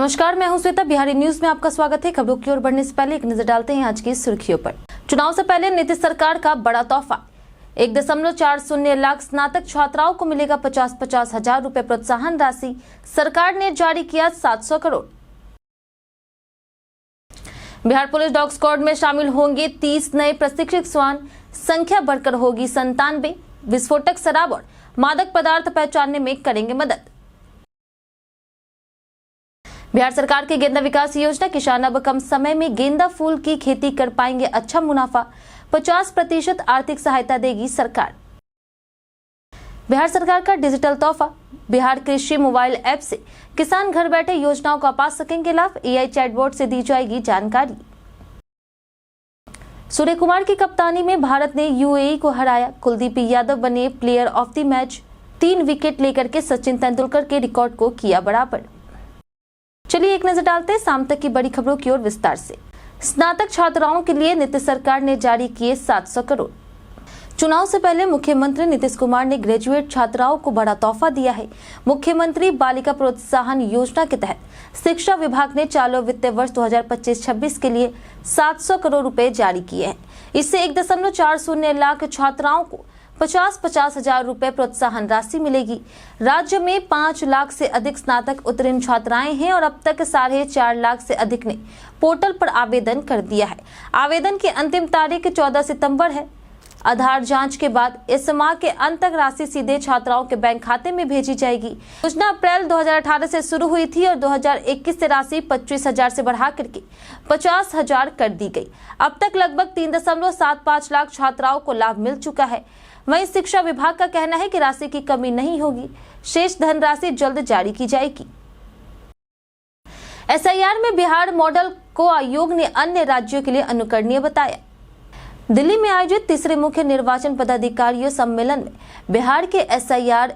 नमस्कार, मैं हूं श्वेता। बिहारी न्यूज में आपका स्वागत है। खबरों की ओर बढ़ने से पहले एक नजर डालते हैं आज की सुर्खियों पर। चुनाव से पहले नीतीश सरकार का बड़ा तोहफा। 1.40 लाख स्नातक छात्राओं को मिलेगा 50-50 हजार रुपए प्रोत्साहन राशि। सरकार ने जारी किया 700 crore. Bihar police dog squad में शामिल होंगे 30 नए प्रशिक्षित श्वान, संख्या बढ़कर होगी 97। विस्फोटक शराब और मादक पदार्थ पहचानने में करेंगे मदद। बिहार सरकार की गेंदा विकास योजना, किसान अब कम समय में गेंदा फूल की खेती कर पाएंगे अच्छा मुनाफा। 50% आर्थिक सहायता देगी सरकार। बिहार सरकार का डिजिटल तोहफा। बिहार कृषि मोबाइल ऐप से किसान घर बैठे योजनाओं का पा सकेंगे लाभ। AI चैटबॉट से दी जाएगी जानकारी। सूर्य कुमार की कप्तानी में भारत ने UAE को हराया। कुलदीप यादव बने player of the match. 3 wicket लेकर के सचिन तेंदुलकर के रिकॉर्ड को किया बराबर। चलिए एक नजर डालते हैं शाम तक की बड़ी खबरों की ओर विस्तार से। स्नातक छात्राओं के लिए नीतीश सरकार ने जारी किए 700 करोड़। चुनाव से पहले मुख्यमंत्री नीतीश कुमार ने ग्रेजुएट छात्राओं को बड़ा तोहफा दिया है। मुख्यमंत्री बालिका प्रोत्साहन योजना के तहत शिक्षा विभाग ने चालू वित्तीय वर्ष 2025-26 के लिए 700 करोड़ रुपए जारी किए हैं। इससे 1.40 लाख छात्राओं को 50-50 हजार रुपए प्रोत्साहन राशि मिलेगी। राज्य में 5 लाख से अधिक स्नातक उत्तीर्ण छात्राएं हैं और अब तक 4.5 लाख से अधिक ने पोर्टल पर आवेदन कर दिया है। आवेदन की अंतिम तारीख 14 सितंबर है। आधार जांच के बाद इस माह के अंत तक राशि सीधे छात्राओं के बैंक खाते में भेजी जाएगी। योजना अप्रैल 2018 से शुरू हुई थी और 2021 से राशि 25,000 से बढ़ा करके 50,000 कर दी गई। अब तक लगभग 3.75 लाख छात्राओं को लाभ मिल चुका है। वहीं शिक्षा विभाग का कहना है कि राशि की कमी नहीं होगी। शेष धनराशि जल्द जारी की जाएगी। SIR में बिहार मॉडल को आयोग ने अन्य राज्यों के लिए अनुकरणीय बताया। दिल्ली में आयोजित तीसरे मुख्य निर्वाचन पदाधिकारियों सम्मेलन में बिहार के SIR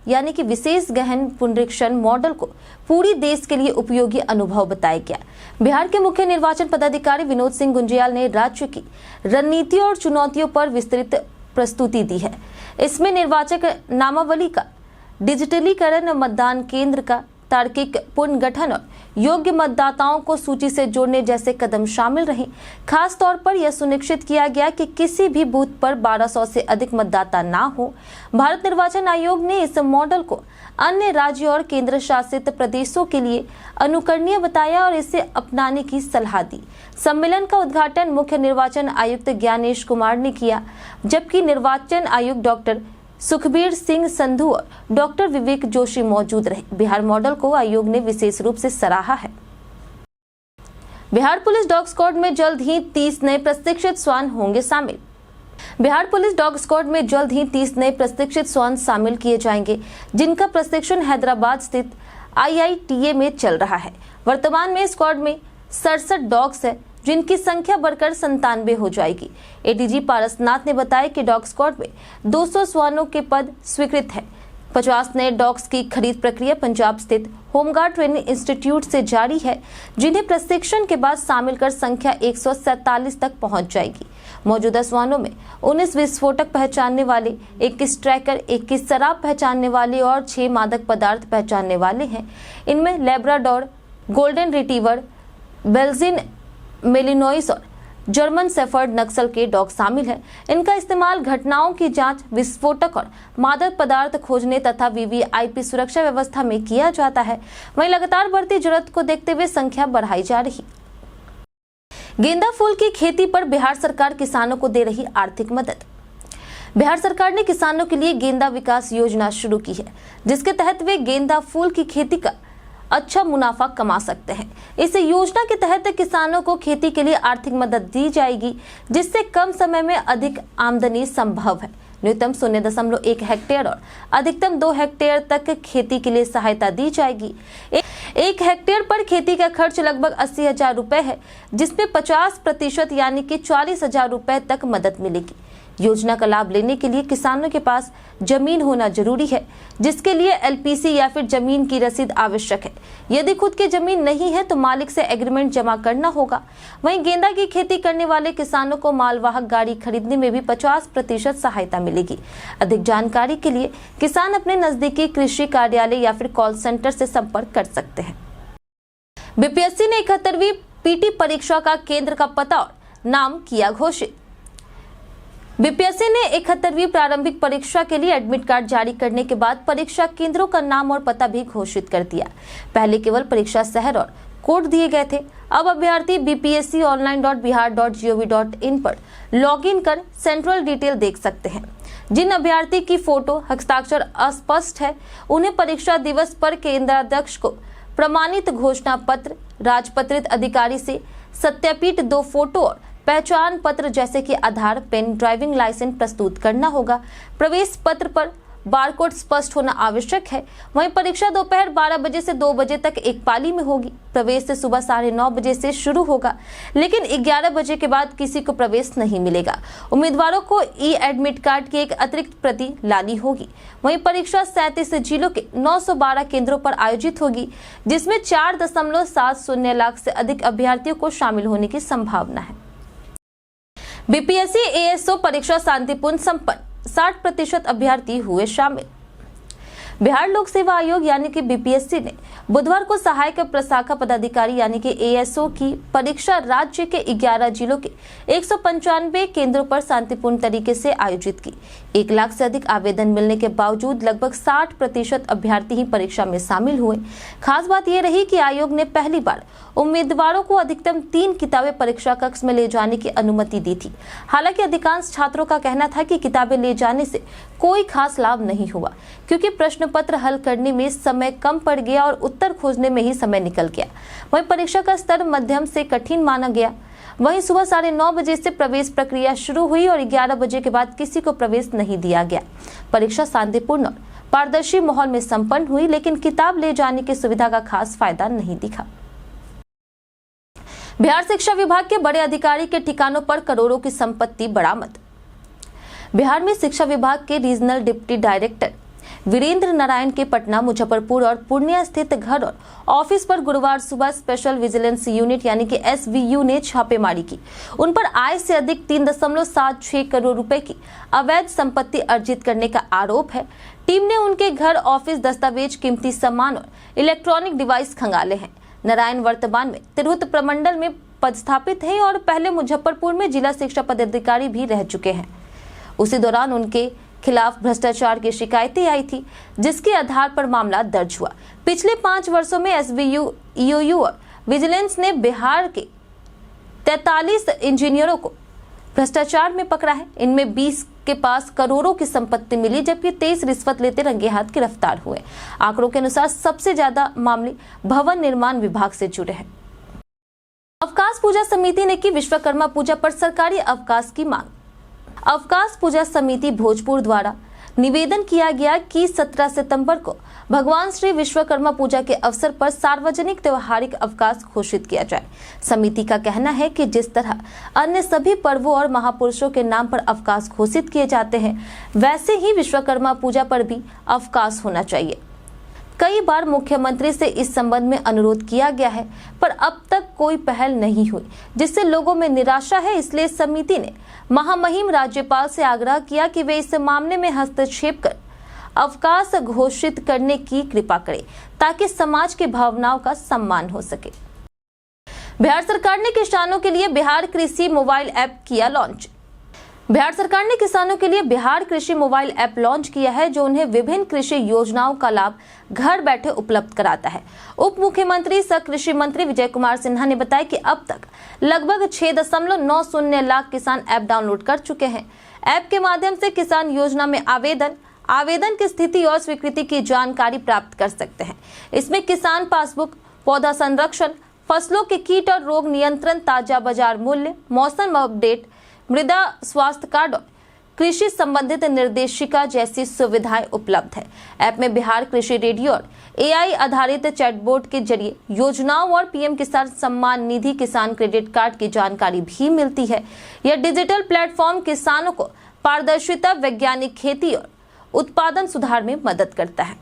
यानी कि विशेष गहन पुनरीक्षण मॉडल को पूरी देश के लिए उपयोगी अनुभव बताया गया। बिहार के मुख्य निर्वाचन पदाधिकारी विनोद सिंह गुंजियाल ने राज्य की रणनीतियों और चुनौतियों पर विस्तृत प्रस्तुति दी है। इसमें निर्वाचक नामावली का डिजिटलीकरण, मतदान केंद्र का तार्किक पुनर्गठन और योग्य मतदाताओं को सूची से जोड़ने जैसे कदम शामिल रहे। खास तौर पर यह सुनिश्चित किया गया कि किसी भी बूथ पर 1200 से अधिक मतदाता ना हो। भारत निर्वाचन आयोग ने इस मॉडल को अन्य राज्यों और केंद्र शासित प्रदेशों के लिए अनुकरणीय बताया और इसे अपनाने की सलाह दी। सम्मेलन का उद्घाटन मुख्य निर्वाचन आयुक्त ज्ञानेश कुमार ने किया, जबकि निर्वाचन आयुक्त डॉक्टर सुखबीर सिंह संधू और डॉक्टर विवेक जोशी मौजूद रहे। बिहार मॉडल को आयोग ने विशेष रूप से सराहा है। बिहार पुलिस डॉग स्क्वाड में जल्द ही 30 नए प्रशिक्षित श्वान होंगे शामिल। बिहार पुलिस डॉग स्क्वाड में जल्द ही 30 नए प्रशिक्षित श्वान शामिल किए जाएंगे, जिनका प्रशिक्षण हैदराबाद स्थित IITA में चल रहा है। वर्तमान में स्क्वाड में 67 डॉग्स है, जिनकी संख्या बढ़कर 97 हो जाएगी। ADG पारसनाथ ने बताया कि डॉग स्क्वाड में 200 श्वानों के पद स्वीकृत है। 50 नए डॉग्स की खरीद प्रक्रिया पंजाब स्थित होमगार्ड ट्रेनिंग इंस्टीट्यूट से जारी है, जिन्हें प्रशिक्षण के बाद शामिल कर संख्या 147 तक पहुंच जाएगी। मौजूदा श्वानों में 19 विस्फोटक पहचानने वाले, 21 ट्रैकर, 21 शराब पहचानने वाले और 6 मादक पदार्थ पहचानने वाले हैं। इनमें Labrador, golden retriever, Belgian Malinois और जर्मन शेफर्ड नक्सल के डॉग शामिल हैं। इनका इस्तेमाल घटनाओं की जांच, विस्फोटक और मादक पदार्थ खोजने तथा VVIP सुरक्षा व्यवस्था में किया जाता है। वहीं लगातार बढ़ती जरूरत को देखते हुए संख्या बढ़ाई जा रही। गेंदा फूल की खेती पर बिहार सरकार किसानों को दे रही आर्थिक मदद। बिहार सरकार ने किसानों के लिए गेंदा विकास योजना शुरू की है, जिसके तहत वे गेंदा फूल की खेती का अच्छा मुनाफा कमा सकते हैं। इस योजना के तहत किसानों को खेती के लिए आर्थिक मदद दी जाएगी, जिससे कम समय में अधिक आमदनी संभव है। न्यूनतम 0.1 हेक्टेयर और अधिकतम 2 हेक्टेयर तक खेती के लिए सहायता दी जाएगी। 1 हेक्टेयर पर खेती का खर्च लगभग 80,000 रुपए है, जिसमें 50% यानी कि 40,000 रुपए तक मदद मिलेगी। योजना का लाभ लेने के लिए किसानों के पास जमीन होना जरूरी है, जिसके लिए LPC या फिर जमीन की रसीद आवश्यक है। यदि खुद की जमीन नहीं है तो मालिक से एग्रीमेंट जमा करना होगा। वहीं गेंदा की खेती करने वाले किसानों को मालवाहक गाड़ी खरीदने में भी 50% सहायता मिलेगी। अधिक जानकारी के लिए किसान अपने नजदीकी कृषि कार्यालय या फिर कॉल सेंटर से संपर्क कर सकते हैं। बीपीएससी ने 71वीं पीटी परीक्षा का केंद्र का पता और नाम किया घोषित। बीपीएससी ने 71वीं प्रारंभिक परीक्षा के लिए एडमिट कार्ड जारी करने के बाद परीक्षा केंद्रों का नाम और पता भी घोषित कर दिया। पहले केवल परीक्षा शहर और कोड दिए गए थे। अब अभ्यर्थी bpsconline.bihar.gov.in पर लॉगिन कर सेंट्रल डिटेल देख सकते हैं। जिन अभ्यर्थी की फोटो हस्ताक्षर अस्पष्ट है, उन्हें परीक्षा दिवस पर केंद्राध्यक्ष को प्रमाणित घोषणा पत्र, राजपत्रित अधिकारी से सत्यापित 2 फोटो और पहचान पत्र जैसे कि आधार, पेन, ड्राइविंग लाइसेंस प्रस्तुत करना होगा। प्रवेश पत्र पर बारकोड स्पष्ट होना आवश्यक है। वहीं परीक्षा दोपहर 12 बजे से 2 बजे तक एक पाली में होगी। प्रवेश से सुबह 9:30 बजे से शुरू होगा, लेकिन 11 बजे के बाद किसी को प्रवेश नहीं मिलेगा। उम्मीदवारों को ई एडमिट कार्ड की एक अतिरिक्त प्रति लानी होगी। वहीं परीक्षा 37 जिलों के 912 केंद्रों पर आयोजित होगी, जिसमें 4.70 लाख से अधिक अभ्यर्थियों को शामिल होने की संभावना है। बीपीएससी एएसओ परीक्षा शांतिपूर्ण संपन्न, 60% अभ्यर्थी हुए शामिल। बिहार लोक सेवा आयोग यानी कि बीपीएससी ने बुधवार को सहायक प्रशाखा पदाधिकारी यानी कि एएसओ की परीक्षा राज्य के 11 जिलों के 195 केंद्रों पर शांतिपूर्ण तरीके से आयोजित की। 1 लाख से अधिक आवेदन मिलने के बावजूद लगभग 60% अभ्यर्थी ही परीक्षा में शामिल हुए। खास बात यह रही कि आयोग ने पहली बार उम्मीदवारों को अधिकतम 3 किताबें परीक्षा कक्ष में ले जाने की अनुमति दी थी। हालांकि अधिकांश छात्रों का कहना था कि किताबें ले जाने से कोई खास लाभ नहीं हुआ, क्योंकि प्रश्न पत्र हल करने में समय कम पड़ गया और उत्तर खोजने में ही समय निकल गया। वहीं परीक्षा का स्तर मध्यम से कठिन माना गया। वहीं सुबह 9:30 बजे से प्रवेश प्रक्रिया शुरू हुई और 11 बजे के बाद किसी को प्रवेश नहीं दिया गया। परीक्षा शांतिपूर्ण और पारदर्शी माहौल में संपन्न हुई, लेकिन किताब ले जाने की सुविधा का खास फायदा नहीं दिखा। बिहार शिक्षा विभाग के बड़े अधिकारी के ठिकानों पर करोड़ों की संपत्ति बरामद। बिहार में शिक्षा विभाग के regional deputy director Virendra Narayan के पटना, मुजफ्फरपुर और पूर्णिया स्थित घर और ऑफिस पर गुरुवार सुबह स्पेशल विजिलेंस यूनिट यानी कि एसवीयू ने छापेमारी की। उन पर आय से अधिक 3.76 करोड़ रुपए की अवैध संपत्ति अर्जित करने का आरोप है। टीम ने उनके घर, ऑफिस, दस्तावेज, कीमती सामान और इलेक्ट्रॉनिक डिवाइस खंगाले हैं। नारायण वर्तमान में तिरहुत प्रमंडल में पदस्थापित हैं और पहले मुजफ्फरपुर में जिला शिक्षा पदाधिकारी भी रह चुके हैं। उसी दौरान उनके खिलाफ भ्रष्टाचार की शिकायतें आई थी, जिसके आधार पर मामला दर्ज हुआ। पिछले 5 वर्षों में एसवीयू, ईओयू और विजिलेंस ने बिहार के 43 इंजीनियरों को भ्रष्टाचार में पकड़ा है। इनमें 20 के पास करोड़ों की संपत्ति मिली, जबकि 23 रिश्वत लेते रंगे हाथ गिरफ्तार हुए। आंकड़ों के अनुसार सबसे ज्यादा मामले भवन निर्माण विभाग से जुड़े हैं। अवकाश पूजा समिति ने की विश्वकर्मा पूजा पर सरकारी अवकाश की मांग। अवकाश पूजा समिति भोजपुर द्वारा निवेदन किया गया कि 17 सितंबर को भगवान श्री विश्वकर्मा पूजा के अवसर पर सार्वजनिक त्योहारिक अवकाश घोषित किया जाए। समिति का कहना है कि जिस तरह अन्य सभी पर्वों और महापुरुषों के नाम पर अवकाश घोषित किए जाते हैं, वैसे ही विश्वकर्मा पूजा पर भी अवकाश होना चाहिए। कई बार मुख्यमंत्री से इस संबंध में अनुरोध किया गया है, पर अब तक कोई पहल नहीं हुई, जिससे लोगों में निराशा है। इसलिए समिति ने महामहिम राज्यपाल से आग्रह किया कि वे इस मामले में हस्तक्षेप कर अवकाश घोषित करने की कृपा करें, ताकि समाज की भावनाओं का सम्मान हो सके। बिहार सरकार ने किसानों के लिए बिहार कृषि मोबाइल ऐप किया लॉन्च। बिहार सरकार ने किसानों के लिए बिहार कृषि मोबाइल ऐप लॉन्च किया है, जो उन्हें विभिन्न कृषि योजनाओं का लाभ घर बैठे उपलब्ध कराता है। उप मुख्यमंत्री सह कृषि मंत्री विजय कुमार सिन्हा ने बताया कि अब तक लगभग 6.90 लाख किसान ऐप डाउनलोड कर चुके हैं। ऐप के माध्यम से किसान योजना में आवेदन की स्थिति और स्वीकृति की जानकारी प्राप्त कर सकते हैं। इसमें किसान पासबुक, पौधा संरक्षण, फसलों के कीट और रोग नियंत्रण, ताजा बाजार मूल्य, मौसम अपडेट, मृदा स्वास्थ्य कार्ड और कृषि संबंधित निर्देशिका जैसी सुविधाएं उपलब्ध है। ऐप में बिहार कृषि रेडियो और एआई आधारित चैटबॉट के जरिए योजनाओं और पीएम किसान सम्मान निधि, किसान क्रेडिट कार्ड की जानकारी भी मिलती है। यह डिजिटल प्लेटफॉर्म किसानों को पारदर्शिता, वैज्ञानिक खेती और उत्पादन सुधार में मदद करता है।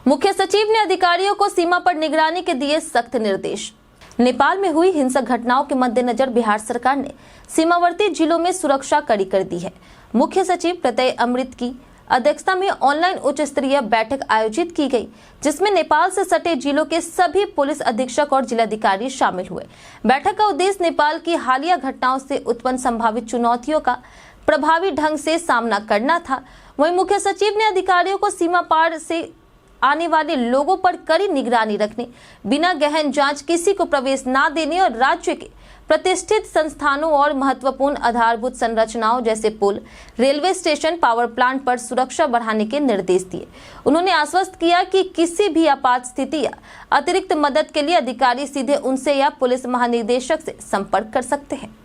मुख्य सचिव ने अधिकारियों को सीमा पर निगरानी के दिए सख्त निर्देश। नेपाल में हुई हिंसक घटनाओं के मद्देनजर बिहार सरकार ने सीमावर्ती जिलों में सुरक्षा कड़ी कर दी है। मुख्य सचिव प्रत्यय अमृत की अध्यक्षता में ऑनलाइन उच्च स्तरीय बैठक आयोजित की गई, जिसमें नेपाल से सटे जिलों के सभी पुलिस अधीक्षक और जिलाधिकारी शामिल हुए। बैठक का उद्देश्य नेपाल की हालिया घटनाओं से उत्पन्न संभावित चुनौतियों का प्रभावी ढंग से सामना करना था। वहीं मुख्य सचिव ने अधिकारियों को सीमा पार से आने वाले लोगों पर कड़ी निगरानी रखने, बिना गहन जांच किसी को प्रवेश न देने और राज्य के प्रतिष्ठित संस्थानों और महत्वपूर्ण आधारभूत संरचनाओं जैसे पुल, रेलवे स्टेशन, पावर प्लांट पर सुरक्षा बढ़ाने के निर्देश दिए। उन्होंने आश्वस्त किया कि किसी भी आपात स्थिति या अतिरिक्त मदद के लिए अधिकारी सीधे उनसे या पुलिस महानिदेशक से संपर्क कर सकते हैं।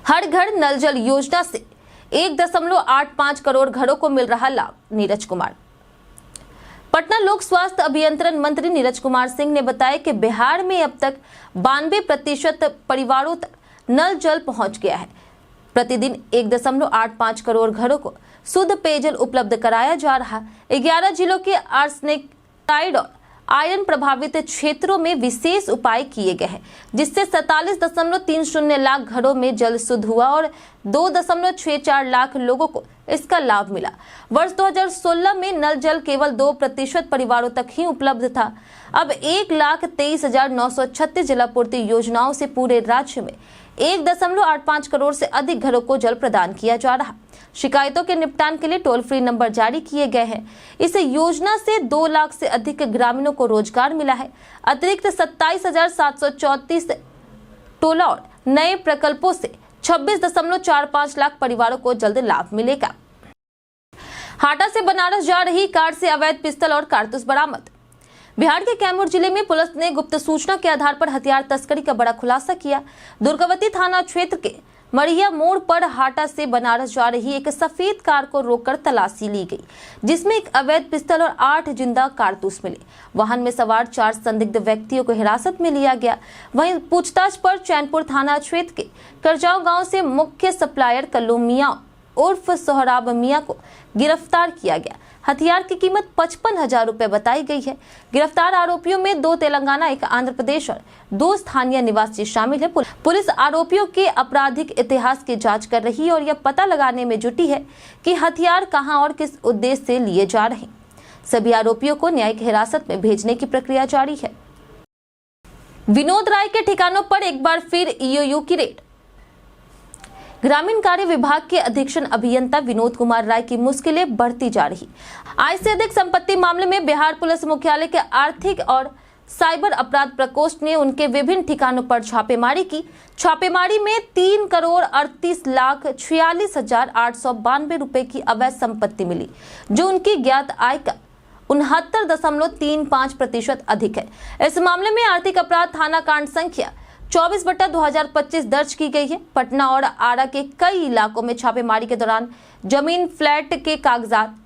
हर घर नल जल योजना से 1.85 करोड़ घरों को मिल रहा लाभ, नीरज कुमार। पटना लोक स्वास्थ्य अभियंत्रण मंत्री नीरज कुमार सिंह ने बताया कि बिहार में अब तक 92% परिवारों तक नल जल पहुंच गया है। प्रतिदिन 1.85 करोड़ घरों को शुद्ध पेयजल उपलब्ध कराया जा रहा। 11 जिलों के आर्सेनिक और आयरन प्रभावित क्षेत्रों में विशेष उपाय किए गए हैं, जिससे 47.30 लाख घरों में जल शुद्ध हुआ और 2.64 लाख लोगों को इसका लाभ मिला। वर्ष 2016 में नल जल केवल 2% परिवारों तक ही उपलब्ध था। अब 1,23,936 जलापूर्ति योजनाओं से पूरे राज्य में 1.85 करोड़ से अधिक घरों को जल प्रदान किया जा रहा। शिकायतों के निपटान के लिए टोल फ्री नंबर जारी किए गए हैं। इस योजना से 2 लाख से अधिक ग्रामीणों को रोजगार मिला है। अतिरिक्त 27,734 टोला और नए प्रकल्पों से 26.45 लाख परिवारों को जल्द लाभ मिलेगा। हाटा से बनारस जा रही कार से अवैध पिस्तल और कारतूस बरामद। बिहार के कैमूर जिले में पुलिस ने गुप्त सूचना के आधार पर हथियार तस्करी का बड़ा खुलासा किया। दुर्गावती थाना क्षेत्र के मड़िया मोड़ पर हाटा से बनारस जा रही एक सफेद कार को रोककर तलाशी ली गई, जिसमें एक अवैध पिस्तल और 8 जिंदा कारतूस मिले। वाहन में सवार 4 संदिग्ध व्यक्तियों को हिरासत में लिया गया। वहीं पूछताछ पर चैनपुर थाना क्षेत्र के करजाव गांव से मुख्य सप्लायर कल्लू मियां उर्फ सोहराब मियां को गिरफ्तार किया गया। हथियार की कीमत 55,000 रुपए बताई गई है। गिरफ्तार आरोपियों में 2 तेलंगाना, 1 आंध्र प्रदेश और 2 स्थानीय निवासी शामिल है। पुलिस आरोपियों के आपराधिक इतिहास की जांच कर रही है और यह पता लगाने में जुटी है कि हथियार कहां और किस उद्देश्य से लिए जा रहे हैं। सभी आरोपियों को न्यायिक हिरासत में भेजने की प्रक्रिया जारी है। विनोद राय के ठिकानों पर एक बार फिर ईओयू की रेड। ग्रामीण कार्य विभाग के अधीक्षण अभियंता विनोद कुमार राय की मुश्किलें बढ़ती जा रही। आय से अधिक संपत्ति मामले में बिहार पुलिस मुख्यालय के आर्थिक और साइबर अपराध प्रकोष्ठ ने उनके विभिन्न ठिकानों पर छापेमारी की। छापेमारी में 3,38,46,892 रुपए की अवैध संपत्ति मिली, जो उनकी ज्ञात आय का 69.35% अधिक है। इस मामले में आर्थिक अपराध थाना कांड संख्या 24/2025 दर्ज की गई है। पटना और आरा के कई इलाकों में छापेमारी के दौरान जमीन, फ्लैट के कागजात,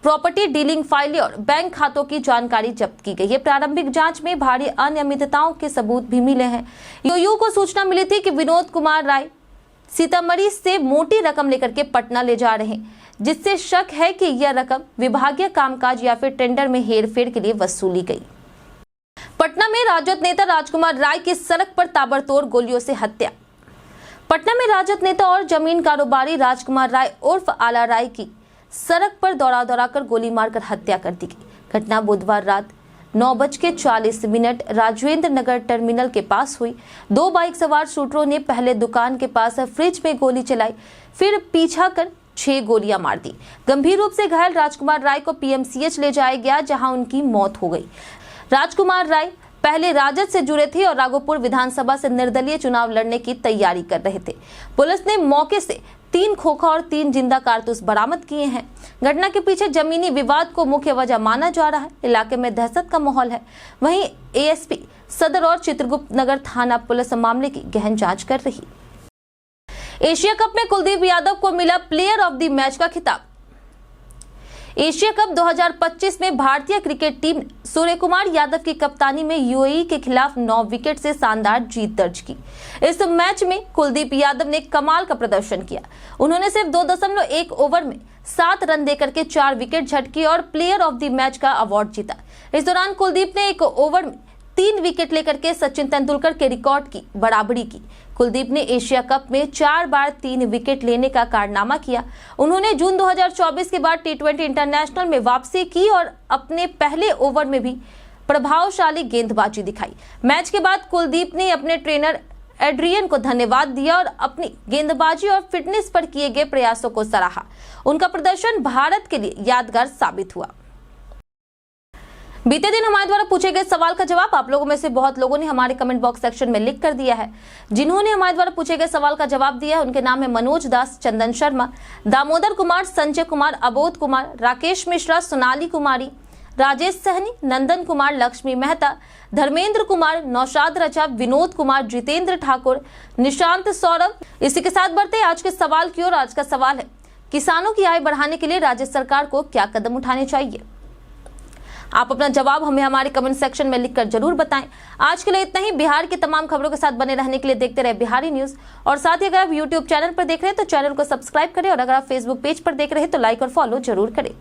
प्रॉपर्टी डीलिंग फाइलें और बैंक खातों की जानकारी जब्त की गई है। प्रारंभिक जांच में भारी अनियमितताओं के सबूत भी मिले हैं। ईओयू को सूचना मिली थी कि विनोद कुमार राय सीतामढ़ी से मोटी रकम लेकर के पटना ले जा रहे हैं, जिससे शक है कि यह रकम विभागीय कामकाज या फिर टेंडर में हेरफेर के लिए वसूली गई। पटना में राजद नेता राजकुमार राय की सड़क पर ताबड़तोड़ गोलियों से हत्या। पटना में राजद नेता और जमीन कारोबारी राजकुमार राय उर्फ आला राय की सड़क पर दौड़ा कर गोली मारकर हत्या कर दी गई। घटना बुधवार रात 9:40 राजेंद्र नगर टर्मिनल के पास हुई। 2 बाइक सवार शूटरों ने पहले दुकान के पास फ्रिज में गोली चलाई, फिर पीछा कर 6 गोलियां मार दी। गंभीर रूप से घायल राजकुमार राय को पीएमसीएच ले जाया गया, जहां उनकी मौत हो गई। राजकुमार राय पहले राजद से जुड़े थे और राघोपुर विधानसभा से निर्दलीय चुनाव लड़ने की तैयारी कर रहे थे। पुलिस ने मौके से 3 खोखा और 3 जिंदा कारतूस बरामद किए हैं। घटना के पीछे जमीनी विवाद को मुख्य वजह माना जा रहा है। इलाके में दहशत का माहौल है। वहीं एएसपी सदर और चित्रगुप्त नगर थाना पुलिस मामले की गहन जांच कर रही। एशिया कप में कुलदीप यादव को मिला प्लेयर ऑफ द मैच का खिताब। एशिया कप 2025 में भारतीय क्रिकेट टीम ने सूर्य कुमार यादव की कप्तानी में यूएई के खिलाफ 9 विकेट से शानदार जीत दर्ज की। इस मैच में कुलदीप यादव ने कमाल का प्रदर्शन किया। उन्होंने सिर्फ 2.1 ओवर में 7 रन देकर के 4 विकेट झटकी और प्लेयर ऑफ द मैच का अवार्ड जीता। इस दौरान कुलदीप ने 1 ओवर में 3 विकेट लेकर के सचिन तेंदुलकर के रिकॉर्ड की बराबरी की। कुलदीप ने एशिया कप में 4 बार 3 विकेट लेने का कारनामा किया। उन्होंने जून 2024 के बाद T20 इंटरनेशनल में वापसी की और अपने पहले ओवर में भी प्रभावशाली गेंदबाजी दिखाई। मैच के बाद कुलदीप ने अपने ट्रेनर एड्रियन को धन्यवाद दिया और अपनी गेंदबाजी और फिटनेस पर किए गए प्रयासों को सराहा। उनका प्रदर्शन भारत के लिए यादगार साबित हुआ। बीते दिन हमारे द्वारा पूछे गए सवाल का जवाब आप लोगों में से बहुत लोगों ने हमारे कमेंट बॉक्स सेक्शन में लिख कर दिया है। जिन्होंने हमारे द्वारा पूछे गए सवाल का जवाब दिया है उनके नाम है मनोज दास, चंदन शर्मा, दामोदर कुमार, संजय कुमार, अबोध कुमार, राकेश मिश्रा, सोनाली कुमारी, राजेश सहनी, नंदन कुमार, लक्ष्मी मेहता, धर्मेंद्र कुमार, नौशाद रचा, विनोद कुमार, जितेंद्र ठाकुर, निशांत सौरभ। इसी के साथ बढ़ते आज के सवाल की ओर। आज का सवाल है, किसानों की आय बढ़ाने के लिए राज्य सरकार को क्या कदम उठाने चाहिए? आप अपना जवाब हमें हमारे कमेंट सेक्शन में लिखकर जरूर बताएं। आज के लिए इतना ही। बिहार की तमाम खबरों के साथ बने रहने के लिए देखते रहे बिहारी न्यूज। और साथ ही अगर आप यूट्यूब चैनल पर देख रहे हैं तो चैनल को सब्सक्राइब करें और अगर आप फेसबुक पेज पर देख रहे हैं तो लाइक और फॉलो जरूर करें।